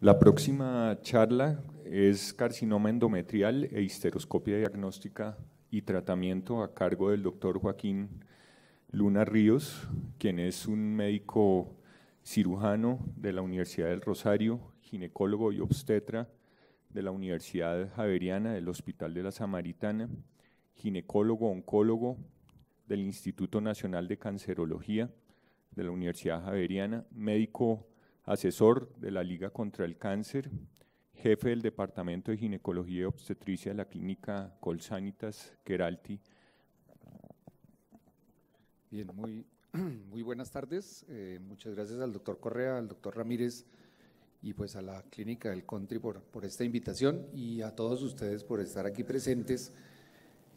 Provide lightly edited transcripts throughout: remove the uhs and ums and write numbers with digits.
La próxima charla es carcinoma endometrial e histeroscopia diagnóstica y tratamiento a cargo del doctor Joaquín Luna Ríos, quien es un médico cirujano de la Universidad del Rosario, ginecólogo y obstetra de la Universidad Javeriana del Hospital de la Samaritana, ginecólogo oncólogo del Instituto Nacional de Cancerología de la Universidad Javeriana, médico asesor de la Liga contra el Cáncer, jefe del Departamento de Ginecología y Obstetricia de la Clínica Colsanitas Queralty. Bien, muy buenas tardes. Muchas gracias al doctor Correa, al doctor Ramírez y pues a la Clínica del Country por esta invitación y a todos ustedes por estar aquí presentes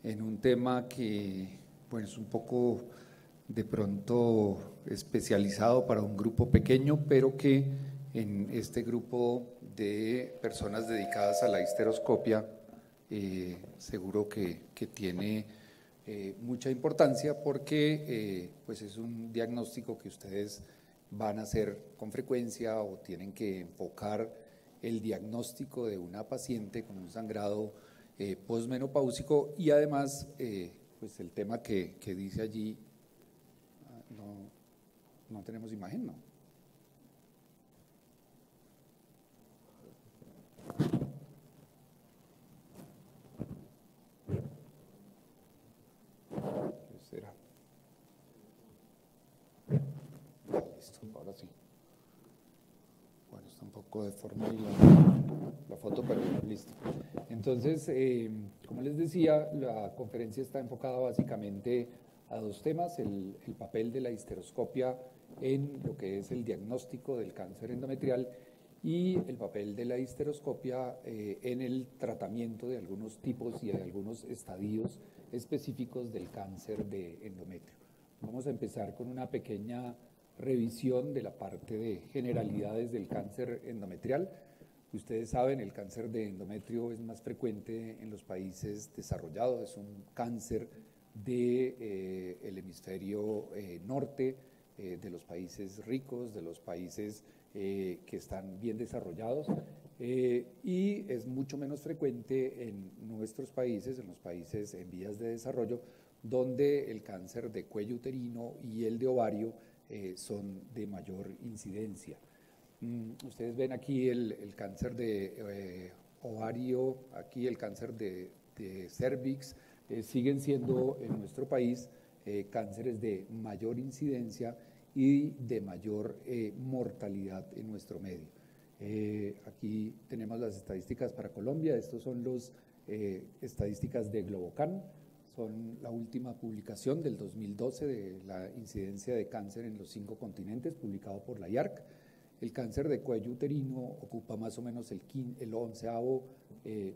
en un tema que bueno, es un poco de pronto especializado para un grupo pequeño, pero que en este grupo de personas dedicadas a la histeroscopia seguro que tiene mucha importancia porque pues es un diagnóstico que ustedes van a hacer con frecuencia o tienen que enfocar el diagnóstico de una paciente con un sangrado posmenopáusico y además pues el tema que dice allí, no tenemos imagen, ¿no? ¿Qué será? Listo, ahora sí. Bueno, está un poco deforme la foto, pero listo. Entonces, como les decía, la conferencia está enfocada básicamente a dos temas: el papel de la histeroscopia en lo que es el diagnóstico del cáncer endometrial y el papel de la histeroscopia en el tratamiento de algunos tipos y de algunos estadios específicos del cáncer de endometrio. Vamos a empezar con una pequeña revisión de la parte de generalidades del cáncer endometrial. Ustedes saben, el cáncer de endometrio es más frecuente en los países desarrollados, es un cáncer del hemisferio norte, de los países ricos, de los países que están bien desarrollados, y es mucho menos frecuente en nuestros países, en los países en vías de desarrollo, donde el cáncer de cuello uterino y el de ovario son de mayor incidencia. Ustedes ven aquí el cáncer de ovario, aquí el cáncer de cervix, siguen siendo en nuestro país cánceres de mayor incidencia y de mayor mortalidad en nuestro medio. Aquí tenemos las estadísticas para Colombia. Estos son las estadísticas de Globocan, son la última publicación del 2012 de la incidencia de cáncer en los 5 continentes, publicado por la IARC. El cáncer de cuello uterino ocupa más o menos el 11º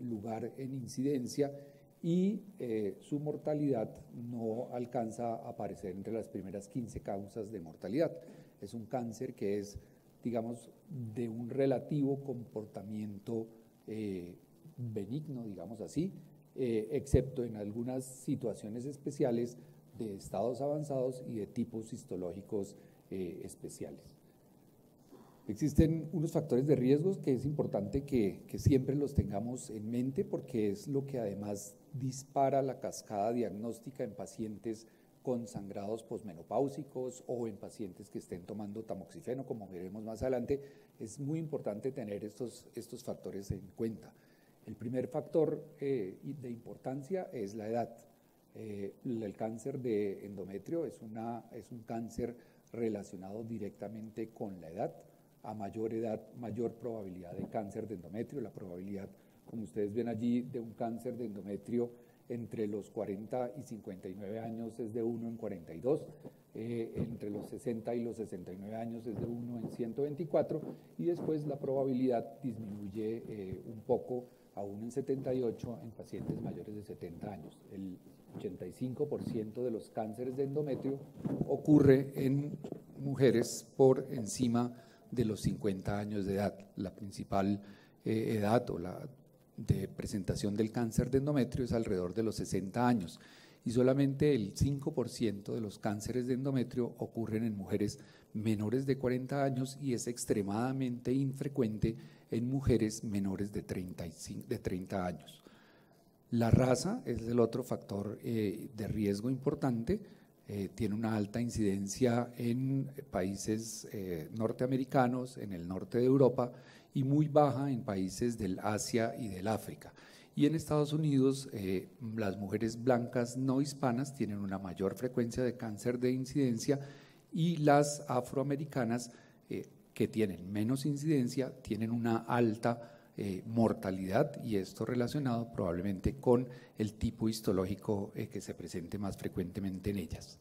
lugar en incidencia y su mortalidad no alcanza a aparecer entre las primeras 15 causas de mortalidad. Es un cáncer que es, digamos, de un relativo comportamiento benigno, digamos así, excepto en algunas situaciones especiales de estados avanzados y de tipos histológicos especiales. Existen unos factores de riesgo que es importante que siempre los tengamos en mente porque es lo que además dispara la cascada diagnóstica en pacientes con sangrados posmenopáusicos o en pacientes que estén tomando tamoxifeno, como veremos más adelante. Es muy importante tener estos factores en cuenta. El primer factor de importancia es la edad. El cáncer de endometrio es un cáncer relacionado directamente con la edad. A mayor edad, mayor probabilidad de cáncer de endometrio. La probabilidad, como ustedes ven allí, de un cáncer de endometrio entre los 40 y 59 años es de 1 en 42, entre los 60 y los 69 años es de 1 en 124, y después la probabilidad disminuye un poco a 1 en 78 en pacientes mayores de 70 años. El 85% de los cánceres de endometrio ocurre en mujeres por encima de los 50 años de edad. La principal edad o la de presentación del cáncer de endometrio es alrededor de los 60 años. y solamente el 5% de los cánceres de endometrio ocurren en mujeres menores de 40 años y es extremadamente infrecuente en mujeres menores de 30 años. La raza es el otro factor de riesgo importante, tiene una alta incidencia en países norteamericanos, en el norte de Europa y muy baja en países del Asia y del África. Y en Estados Unidos las mujeres blancas no hispanas tienen una mayor frecuencia de cáncer de incidencia y las afroamericanas que tienen menos incidencia tienen una alta mortalidad y esto relacionado probablemente con el tipo histológico que se presente más frecuentemente en ellas.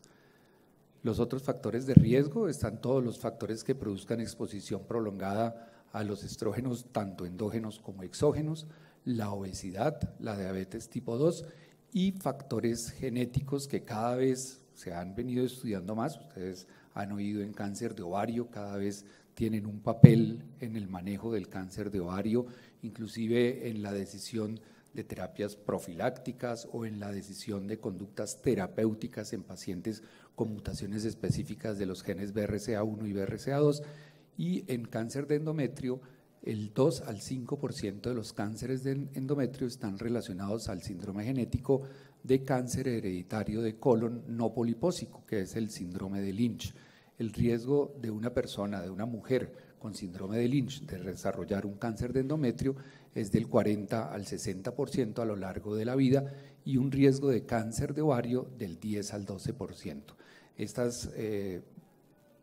Los otros factores de riesgo están todos los factores que produzcan exposición prolongada a los estrógenos, tanto endógenos como exógenos, la obesidad, la diabetes tipo 2 y factores genéticos que cada vez se han venido estudiando más. Ustedes han oído en cáncer de ovario, cada vez tienen un papel en el manejo del cáncer de ovario, inclusive en la decisión de terapias profilácticas o en la decisión de conductas terapéuticas en pacientes con mutaciones específicas de los genes BRCA1 y BRCA2, y en cáncer de endometrio el 2 al 5% de los cánceres de endometrio están relacionados al síndrome genético de cáncer hereditario de colon no polipósico, que es el síndrome de Lynch. El riesgo de una persona, de una mujer con síndrome de Lynch de desarrollar un cáncer de endometrio es del 40 al 60% a lo largo de la vida y un riesgo de cáncer de ovario del 10 al 12%. Estas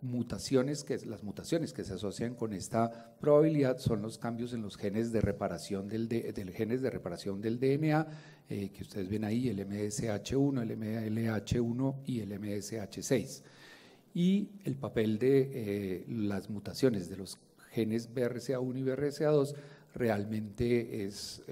las mutaciones que se asocian con esta probabilidad son los cambios en los genes de reparación del DNA, que ustedes ven ahí, el MSH1, el MLH1 y el MSH6. Y el papel de las mutaciones de los genes BRCA1 y BRCA2 realmente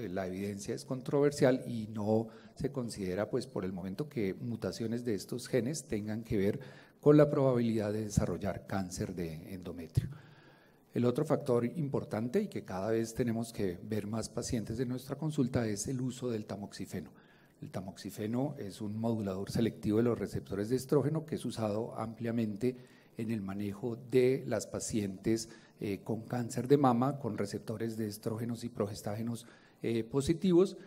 la evidencia es controversial y no se considera pues por el momento que mutaciones de estos genes tengan que ver con la probabilidad de desarrollar cáncer de endometrio. El otro factor importante y que cada vez tenemos que ver más pacientes de nuestra consulta es el uso del tamoxifeno. El tamoxifeno es un modulador selectivo de los receptores de estrógeno que es usado ampliamente en el manejo de las pacientes con cáncer de mama, con receptores de estrógenos y progestágenos positivos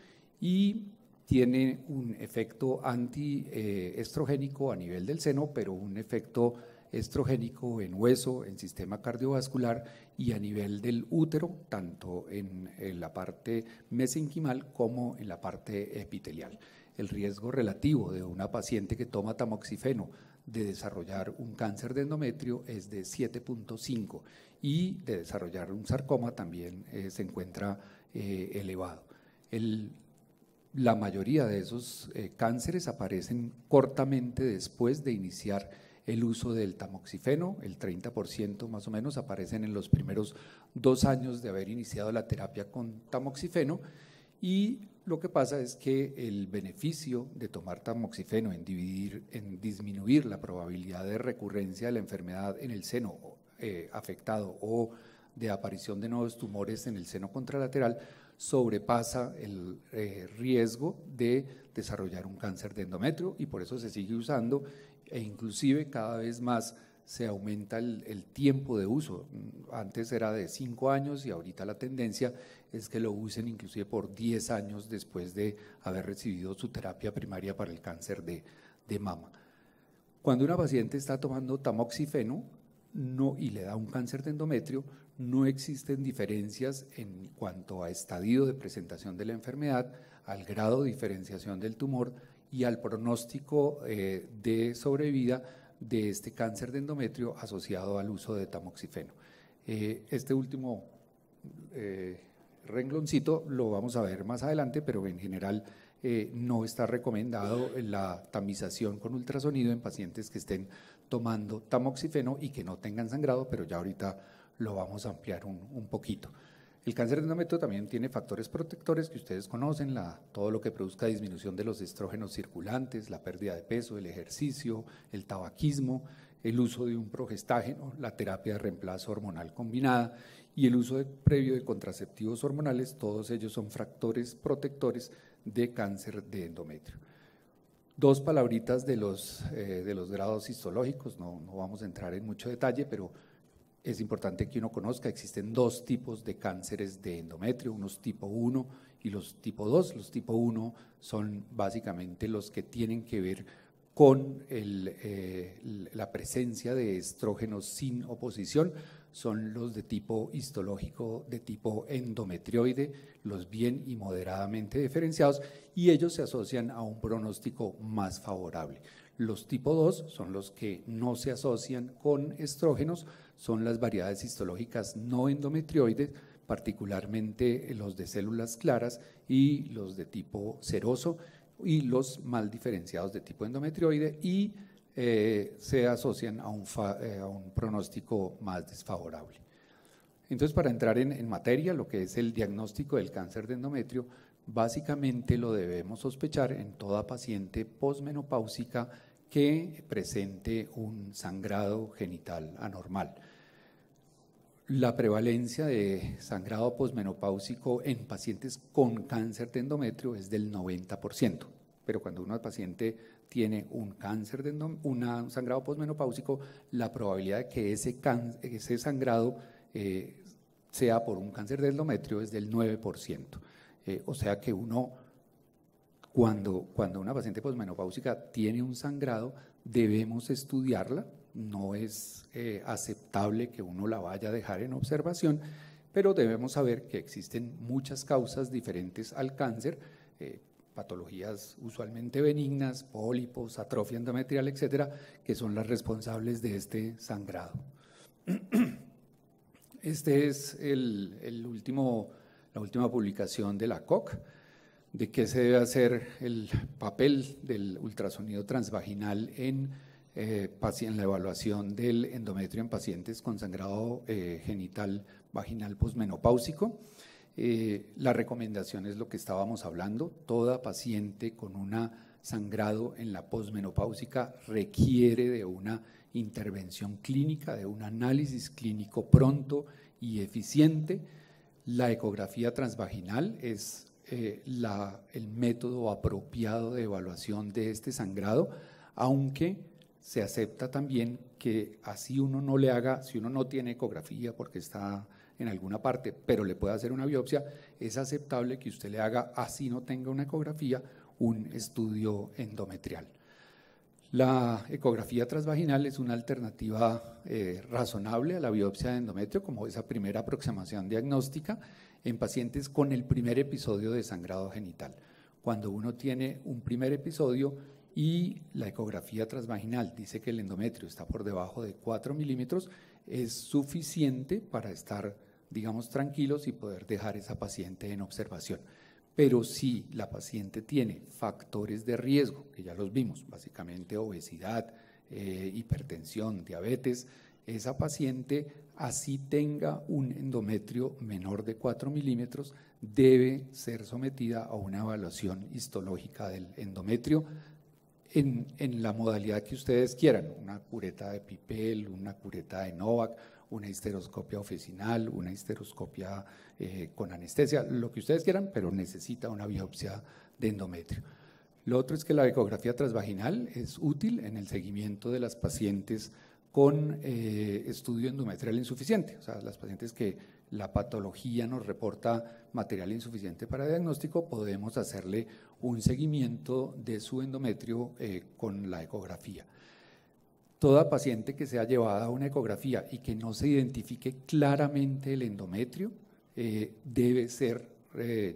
y tiene un efecto antiestrogénico a nivel del seno, pero un efecto estrogénico en hueso, en sistema cardiovascular y a nivel del útero, tanto en la parte mesenquimal como en la parte epitelial. El riesgo relativo de una paciente que toma tamoxifeno de desarrollar un cáncer de endometrio es de 7.5 y de desarrollar un sarcoma también se encuentra elevado. La mayoría de esos cánceres aparecen cortamente después de iniciar el uso del tamoxifeno, el 30% más o menos aparecen en los primeros 2 años de haber iniciado la terapia con tamoxifeno y lo que pasa es que el beneficio de tomar tamoxifeno en disminuir la probabilidad de recurrencia de la enfermedad en el seno afectado o de aparición de nuevos tumores en el seno contralateral sobrepasa el riesgo de desarrollar un cáncer de endometrio y por eso se sigue usando e inclusive cada vez más se aumenta el tiempo de uso. Antes era de 5 años y ahorita la tendencia es que lo usen inclusive por 10 años después de haber recibido su terapia primaria para el cáncer de mama. Cuando una paciente está tomando tamoxifeno y le da un cáncer de endometrio, no existen diferencias en cuanto a estadio de presentación de la enfermedad, al grado de diferenciación del tumor y al pronóstico de sobrevida de este cáncer de endometrio asociado al uso de tamoxifeno. Este último rengloncito lo vamos a ver más adelante, pero en general no está recomendado la tamización con ultrasonido en pacientes que estén tomando tamoxifeno y que no tengan sangrado, pero ya ahorita lo vamos a ampliar un poquito. El cáncer de endometrio también tiene factores protectores que ustedes conocen, todo lo que produzca disminución de los estrógenos circulantes, la pérdida de peso, el ejercicio, el tabaquismo, el uso de un progestágeno, la terapia de reemplazo hormonal combinada y el uso previo de contraceptivos hormonales, todos ellos son factores protectores de cáncer de endometrio. Dos palabritas de los grados histológicos, no vamos a entrar en mucho detalle, pero es importante que uno conozca, existen dos tipos de cánceres de endometrio, unos tipo 1 y los tipo 2. Los tipo 1 son básicamente los que tienen que ver con la presencia de estrógenos sin oposición, son los de tipo histológico de tipo endometrioide, los bien y moderadamente diferenciados, y ellos se asocian a un pronóstico más favorable. Los tipo 2 son los que no se asocian con estrógenos, son las variedades histológicas no endometrioides, particularmente los de células claras y los de tipo seroso y los mal diferenciados de tipo endometrioide, y se asocian a un pronóstico más desfavorable. Entonces, para entrar en materia, lo que es el diagnóstico del cáncer de endometrio, básicamente lo debemos sospechar en toda paciente posmenopáusica que presente un sangrado genital anormal. La prevalencia de sangrado posmenopáusico en pacientes con cáncer de endometrio es del 90%, pero cuando una paciente tiene un cáncer de un sangrado posmenopáusico, la probabilidad de que ese sangrado sea por un cáncer de endometrio es del 9%. O sea que cuando una paciente posmenopáusica tiene un sangrado, debemos estudiarla. No es aceptable que uno la vaya a dejar en observación, pero debemos saber que existen muchas causas diferentes al cáncer, patologías usualmente benignas, pólipos, atrofia endometrial, etcétera, que son las responsables de este sangrado. Este es la última publicación de la COC, de qué se debe hacer el papel del ultrasonido transvaginal en la evaluación del endometrio en pacientes con sangrado genital vaginal posmenopáusico. La recomendación es lo que estábamos hablando: toda paciente con un sangrado en la posmenopáusica requiere de una intervención clínica, de un análisis clínico pronto y eficiente. La ecografía transvaginal es el método apropiado de evaluación de este sangrado, aunque se acepta también que así uno no le haga, si uno no tiene ecografía porque está en alguna parte, pero le puede hacer una biopsia, es aceptable que usted le haga, así no tenga una ecografía, un estudio endometrial. La ecografía transvaginal es una alternativa razonable a la biopsia de endometrio como esa primera aproximación diagnóstica en pacientes con el primer episodio de sangrado genital. Cuando uno tiene un primer episodio y la ecografía transvaginal dice que el endometrio está por debajo de 4 milímetros, es suficiente para estar, digamos, tranquilos y poder dejar esa paciente en observación. Pero si la paciente tiene factores de riesgo, que ya los vimos, básicamente obesidad, hipertensión, diabetes, esa paciente, así tenga un endometrio menor de 4 milímetros, debe ser sometida a una evaluación histológica del endometrio en la modalidad que ustedes quieran, una cureta de Pipel, una cureta de Novak, una histeroscopia oficinal, una histeroscopia con anestesia, lo que ustedes quieran, pero necesita una biopsia de endometrio. Lo otro es que la ecografía transvaginal es útil en el seguimiento de las pacientes con estudio endometrial insuficiente, o sea, las pacientes que la patología nos reporta material insuficiente para diagnóstico, podemos hacerle un seguimiento de su endometrio con la ecografía. Toda paciente que sea llevada a una ecografía y que no se identifique claramente el endometrio debe ser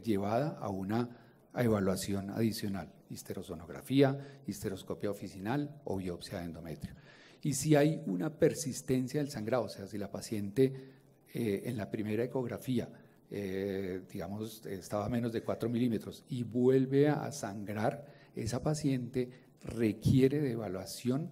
llevada a una evaluación adicional, histerosonografía, histeroscopia oficinal o biopsia de endometrio. Y si hay una persistencia del sangrado, o sea, si la paciente en la primera ecografía, digamos, estaba a menos de 4 milímetros y vuelve a sangrar, esa paciente requiere de evaluación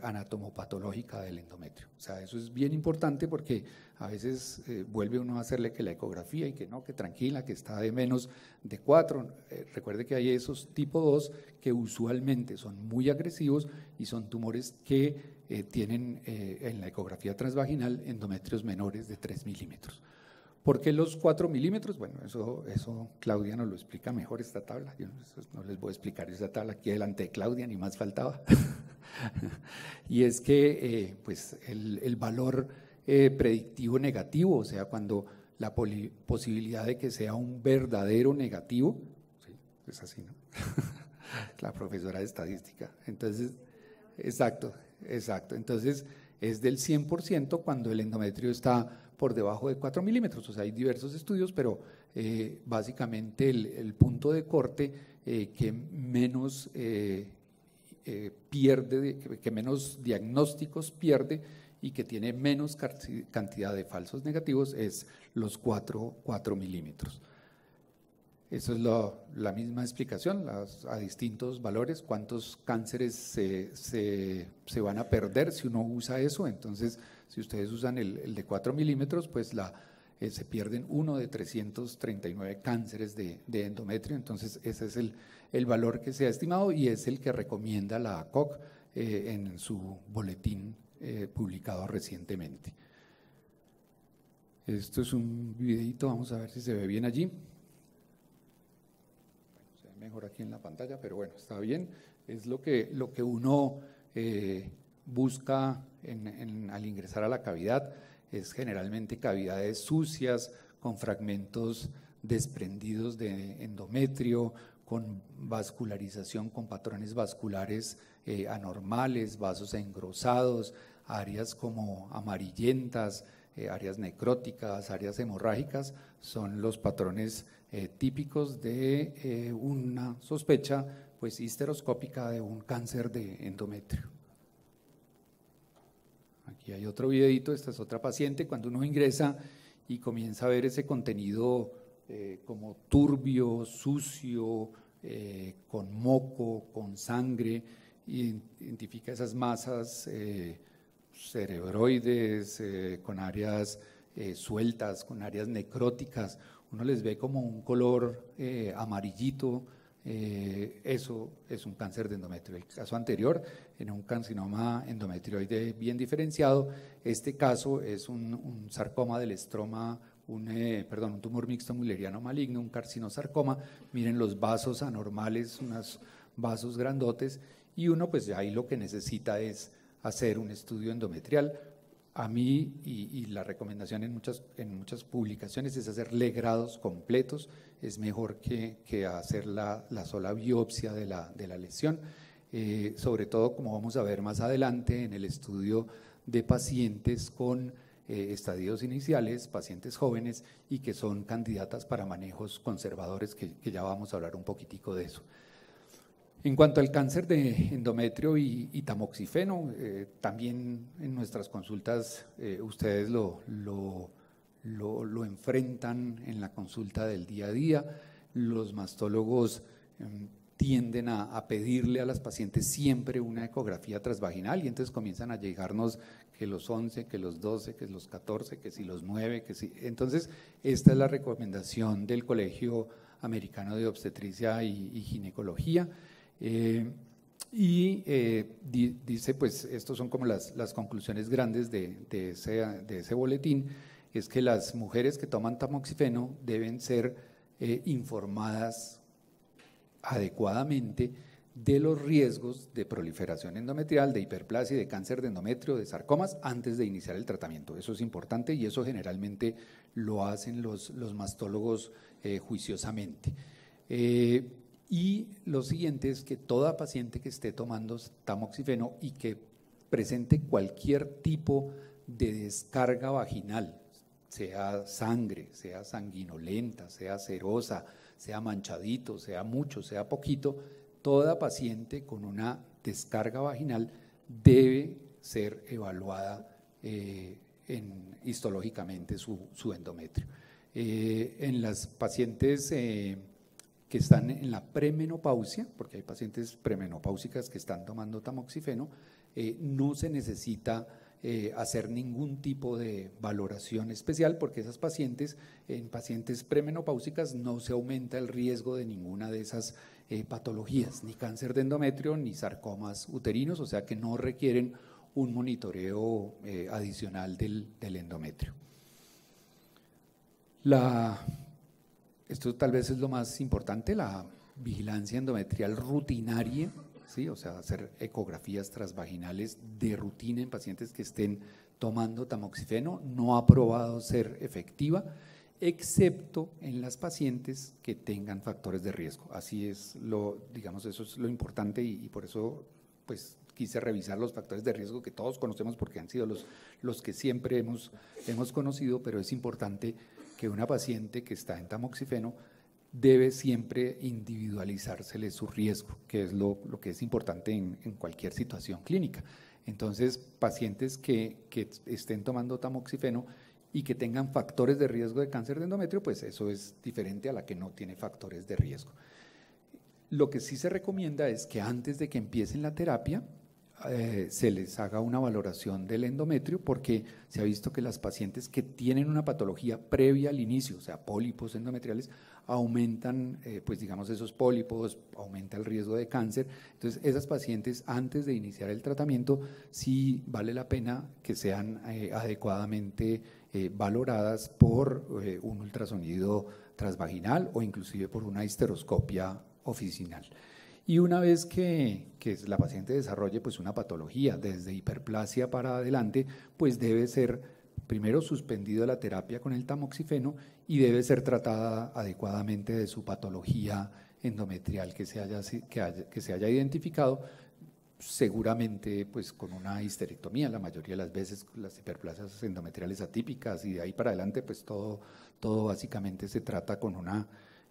anatomopatológica del endometrio. O sea, eso es bien importante porque a veces vuelve uno a hacerle que la ecografía y que no, que tranquila, que está de menos de 4. Recuerde que hay esos tipo 2 que usualmente son muy agresivos y son tumores que tienen en la ecografía transvaginal endometrios menores de 3 milímetros. ¿Por qué los 4 milímetros? Bueno, eso Claudia nos lo explica mejor esta tabla. Yo no les voy a explicar esa tabla aquí delante de Claudia, ni más faltaba. Y es que pues el valor predictivo negativo, o sea, cuando la posibilidad de que sea un verdadero negativo, sí, es así, ¿no? La profesora de estadística. Entonces, exacto. Entonces, es del 100% cuando el endometrio está por debajo de 4 milímetros. O sea, hay diversos estudios, pero básicamente el punto de corte que menos pierde, que menos diagnósticos pierde y que tiene menos cantidad de falsos negativos es los 4 milímetros. Eso es la misma explicación, a distintos valores, cuántos cánceres se van a perder si uno usa eso. Entonces, si ustedes usan el de 4 milímetros, pues se pierden 1 de 339 cánceres de endometrio. Entonces, ese es el valor que se ha estimado y es el que recomienda la ACOG en su boletín publicado recientemente. Esto es un videito, vamos a ver si se ve bien allí. Mejor aquí en la pantalla, pero bueno, está bien. Es lo que uno busca al ingresar a la cavidad, es generalmente cavidades sucias, con fragmentos desprendidos de endometrio, con vascularización, con patrones vasculares anormales, vasos engrosados, áreas como amarillentas, áreas necróticas, áreas hemorrágicas, son los patrones típicos de una sospecha pues histeroscópica de un cáncer de endometrio. Aquí hay otro videito, esta es otra paciente. Cuando uno ingresa y comienza a ver ese contenido como turbio, sucio, con moco, con sangre, identifica esas masas cerebroides, con áreas sueltas, con áreas necróticas, uno les ve como un color amarillito, eso es un cáncer de endometrio. El caso anterior, en un carcinoma endometrioide bien diferenciado, este caso es un sarcoma del estroma, un tumor mixto mulleriano maligno, un carcinosarcoma. Miren los vasos anormales, unos vasos grandotes, y uno pues ahí lo que necesita es hacer un estudio endometrial. A mí, y la recomendación en muchas publicaciones es hacer legrados completos, es mejor que hacer la sola biopsia de la lesión, sobre todo como vamos a ver más adelante en el estudio de pacientes con estadios iniciales, pacientes jóvenes y que son candidatas para manejos conservadores, que ya vamos a hablar un poquitico de eso. En cuanto al cáncer de endometrio y tamoxifeno, también en nuestras consultas ustedes lo enfrentan en la consulta del día a día. Los mastólogos tienden a pedirle a las pacientes siempre una ecografía transvaginal y entonces comienzan a llegarnos que los 11, que los 12, que los 14, que si los 9, que si… Entonces, esta es la recomendación del Colegio Americano de Obstetricia y Ginecología. Dice, pues, estos son como las conclusiones grandes de ese boletín, es que las mujeres que toman tamoxifeno deben ser informadas adecuadamente de los riesgos de proliferación endometrial, de hiperplasia, de cáncer de endometrio, de sarcomas, antes de iniciar el tratamiento. Eso es importante y eso generalmente lo hacen los mastólogos juiciosamente. Y lo siguiente es que toda paciente que esté tomando tamoxifeno y que presente cualquier tipo de descarga vaginal, sea sangre, sea sanguinolenta, sea serosa, sea manchadito, sea mucho, sea poquito, toda paciente con una descarga vaginal debe ser evaluada histológicamente su endometrio. En las pacientes que están en la premenopausia, porque hay pacientes premenopáusicas que están tomando tamoxifeno, no se necesita hacer ningún tipo de valoración especial, porque esas pacientes, en pacientes premenopáusicas no se aumenta el riesgo de ninguna de esas patologías, ni cáncer de endometrio, ni sarcomas uterinos, o sea que no requieren un monitoreo adicional del endometrio. Esto tal vez es lo más importante, la vigilancia endometrial rutinaria, ¿sí? O sea, hacer ecografías transvaginales de rutina en pacientes que estén tomando tamoxifeno, no ha probado ser efectiva, excepto en las pacientes que tengan factores de riesgo. Así es, digamos, eso es lo importante y por eso pues quise revisar los factores de riesgo que todos conocemos porque han sido los que siempre hemos conocido, pero es importante que una paciente que está en tamoxifeno debe siempre individualizársele su riesgo, que es lo que es importante en cualquier situación clínica. Entonces, pacientes que estén tomando tamoxifeno y que tengan factores de riesgo de cáncer de endometrio, pues eso es diferente a la que no tiene factores de riesgo. Lo que sí se recomienda es que antes de que empiecen la terapia, se les haga una valoración del endometrio, porque se ha visto que las pacientes que tienen una patología previa al inicio, o sea, pólipos endometriales, aumentan, pues digamos, esos pólipos, aumenta el riesgo de cáncer. Entonces, esas pacientes antes de iniciar el tratamiento, sí vale la pena que sean adecuadamente valoradas por un ultrasonido transvaginal o inclusive por una histeroscopia oficinal. Y una vez que la paciente desarrolle pues una patología desde hiperplasia para adelante, pues debe ser primero suspendido la terapia con el tamoxifeno y debe ser tratada adecuadamente de su patología endometrial que se haya identificado, seguramente pues con una histerectomía, la mayoría de las veces las hiperplasias endometriales atípicas, y de ahí para adelante pues todo básicamente se trata con una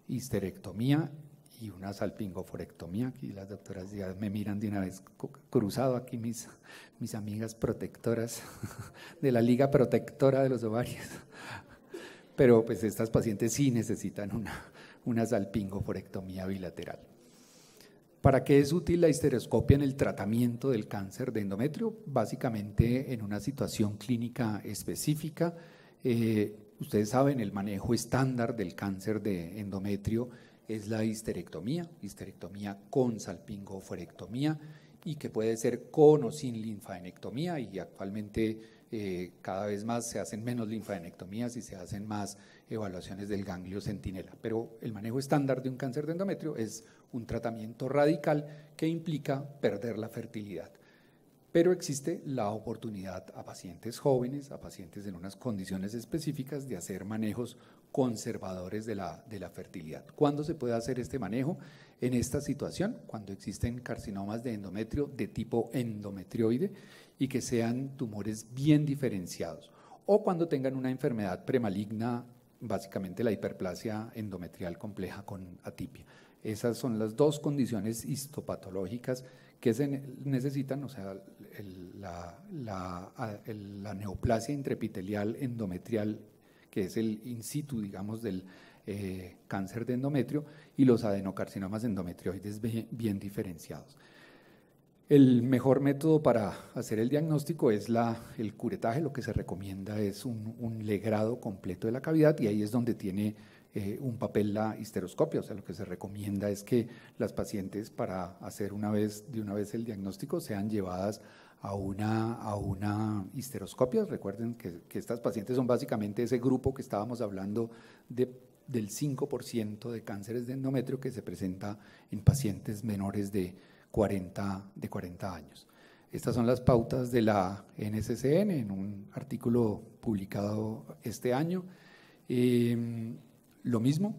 histerectomía y una salpingoforectomía. Aquí las doctoras ya me miran de una vez cruzado, aquí mis amigas protectoras de la Liga Protectora de los Ovarios. Pero pues estas pacientes sí necesitan una salpingoforectomía bilateral. ¿Para qué es útil la histeroscopia en el tratamiento del cáncer de endometrio? Básicamente en una situación clínica específica. Ustedes saben, el manejo estándar del cáncer de endometrio es la histerectomía con salpingoforectomía, y que puede ser con o sin linfadenectomía, y actualmente cada vez más se hacen menos linfadenectomías y se hacen más evaluaciones del ganglio centinela. Pero el manejo estándar de un cáncer de endometrio es un tratamiento radical que implica perder la fertilidad. Pero existe la oportunidad a pacientes jóvenes, a pacientes en unas condiciones específicas, de hacer manejos conservadores de la fertilidad. ¿Cuándo se puede hacer este manejo? En esta situación, cuando existen carcinomas de endometrio de tipo endometrioide y que sean tumores bien diferenciados, o cuando tengan una enfermedad premaligna, básicamente la hiperplasia endometrial compleja con atipia. Esas son las dos condiciones histopatológicas que se necesitan, o sea, la neoplasia intraepitelial endometrial, que es el in situ, digamos, del cáncer de endometrio, y los adenocarcinomas endometrioides bien diferenciados. El mejor método para hacer el diagnóstico es el curetaje. Lo que se recomienda es un legrado completo de la cavidad, y ahí es donde tiene un papel la histeroscopia. O sea, lo que se recomienda es que las pacientes, para hacer de una vez el diagnóstico, sean llevadas a una histeroscopia. Recuerden que estas pacientes son básicamente ese grupo que estábamos hablando del 5% de cánceres de endometrio que se presenta en pacientes menores de 40 años. Estas son las pautas de la NCCN en un artículo publicado este año. Lo mismo,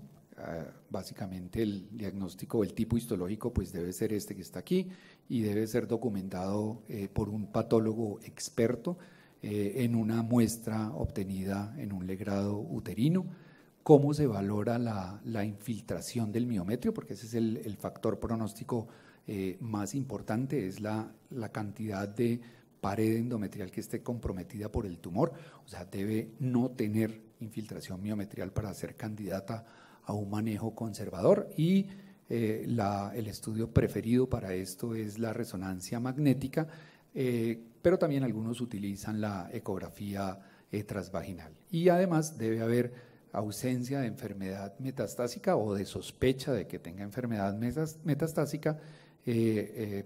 básicamente el diagnóstico, el tipo histológico, pues debe ser este que está aquí, y debe ser documentado por un patólogo experto en una muestra obtenida en un legrado uterino. ¿Cómo se valora la infiltración del miometrio? Porque ese es el factor pronóstico más importante, es la cantidad de pared endometrial que esté comprometida por el tumor. O sea, debe no tener infiltración miometrial para ser candidata a un manejo conservador, y el estudio preferido para esto es la resonancia magnética, pero también algunos utilizan la ecografía transvaginal. Y además debe haber ausencia de enfermedad metastásica o de sospecha de que tenga enfermedad metastásica,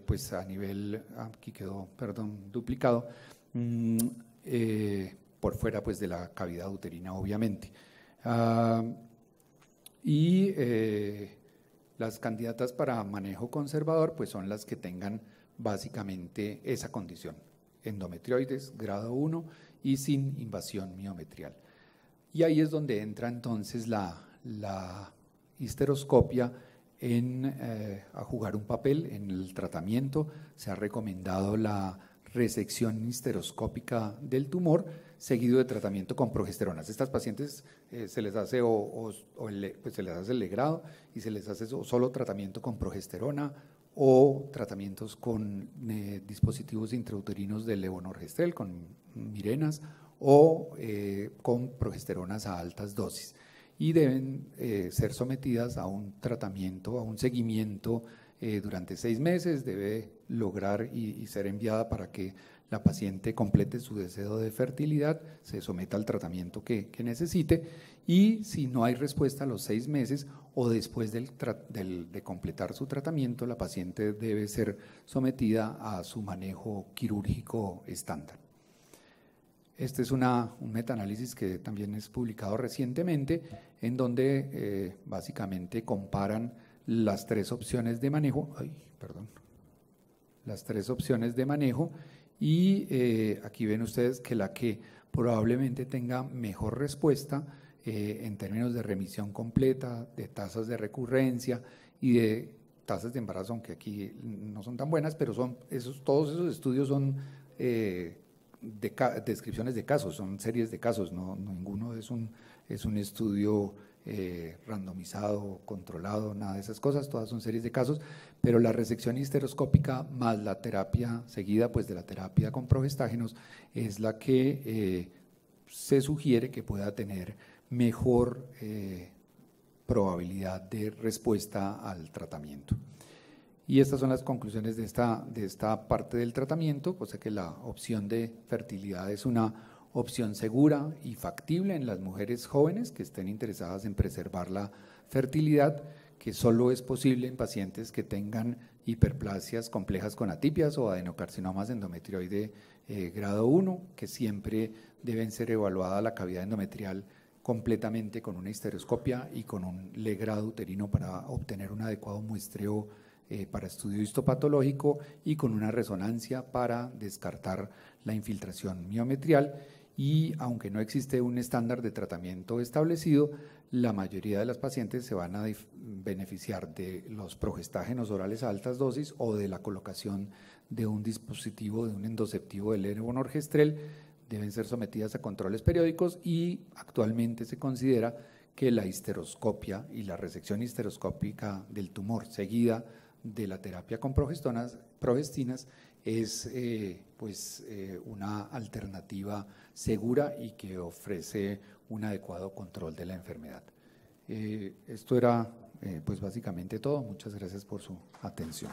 pues a nivel, aquí quedó, perdón, duplicado, por fuera pues de la cavidad uterina, obviamente. Y las candidatas para manejo conservador pues son las que tengan básicamente esa condición, endometrioides grado 1 y sin invasión miometrial. Y ahí es donde entra entonces la histeroscopia a jugar un papel en el tratamiento. Se ha recomendado la resección histeroscópica del tumor seguido de tratamiento con progesteronas. Estas pacientes se les hace pues se les hace el legrado y se les hace solo tratamiento con progesterona o tratamientos con dispositivos intrauterinos de levonorgestrel, con mirenas o con progesteronas a altas dosis, y deben ser sometidas a un tratamiento, a un seguimiento durante 6 meses. Debe lograr y ser enviada para que la paciente complete su deseo de fertilidad, se someta al tratamiento que necesite, y si no hay respuesta a los 6 meses o después de completar su tratamiento, la paciente debe ser sometida a su manejo quirúrgico estándar. Este es un metaanálisis que también es publicado recientemente, en donde básicamente comparan las 3 opciones de manejo, y aquí ven ustedes que la que probablemente tenga mejor respuesta en términos de remisión completa, de tasas de recurrencia y de tasas de embarazo, aunque aquí no son tan buenas, pero todos esos estudios son descripciones de casos, son series de casos, ninguno es un estudio randomizado, controlado, nada de esas cosas, todas son series de casos, pero la resección histeroscópica más la terapia seguida pues de la terapia con progestágenos es la que se sugiere que pueda tener mejor probabilidad de respuesta al tratamiento. Y estas son las conclusiones de esta parte del tratamiento, o sea que la opción de fertilidad es una opción segura y factible en las mujeres jóvenes que estén interesadas en preservar la fertilidad, que solo es posible en pacientes que tengan hiperplasias complejas con atipias o adenocarcinomas endometrioide grado 1, que siempre deben ser evaluada la cavidad endometrial completamente con una histeroscopia y con un legrado uterino para obtener un adecuado muestreo para estudio histopatológico y con una resonancia para descartar la infiltración miometrial. Y aunque no existe un estándar de tratamiento establecido, la mayoría de las pacientes se van a beneficiar de los progestágenos orales a altas dosis o de la colocación de un dispositivo, de un endoceptivo de levonorgestrel. Deben ser sometidas a controles periódicos y actualmente se considera que la histeroscopia y la resección histeroscópica del tumor seguida de la terapia con progestinas es una alternativa segura y que ofrece un adecuado control de la enfermedad. Esto era pues básicamente todo. Muchas gracias por su atención.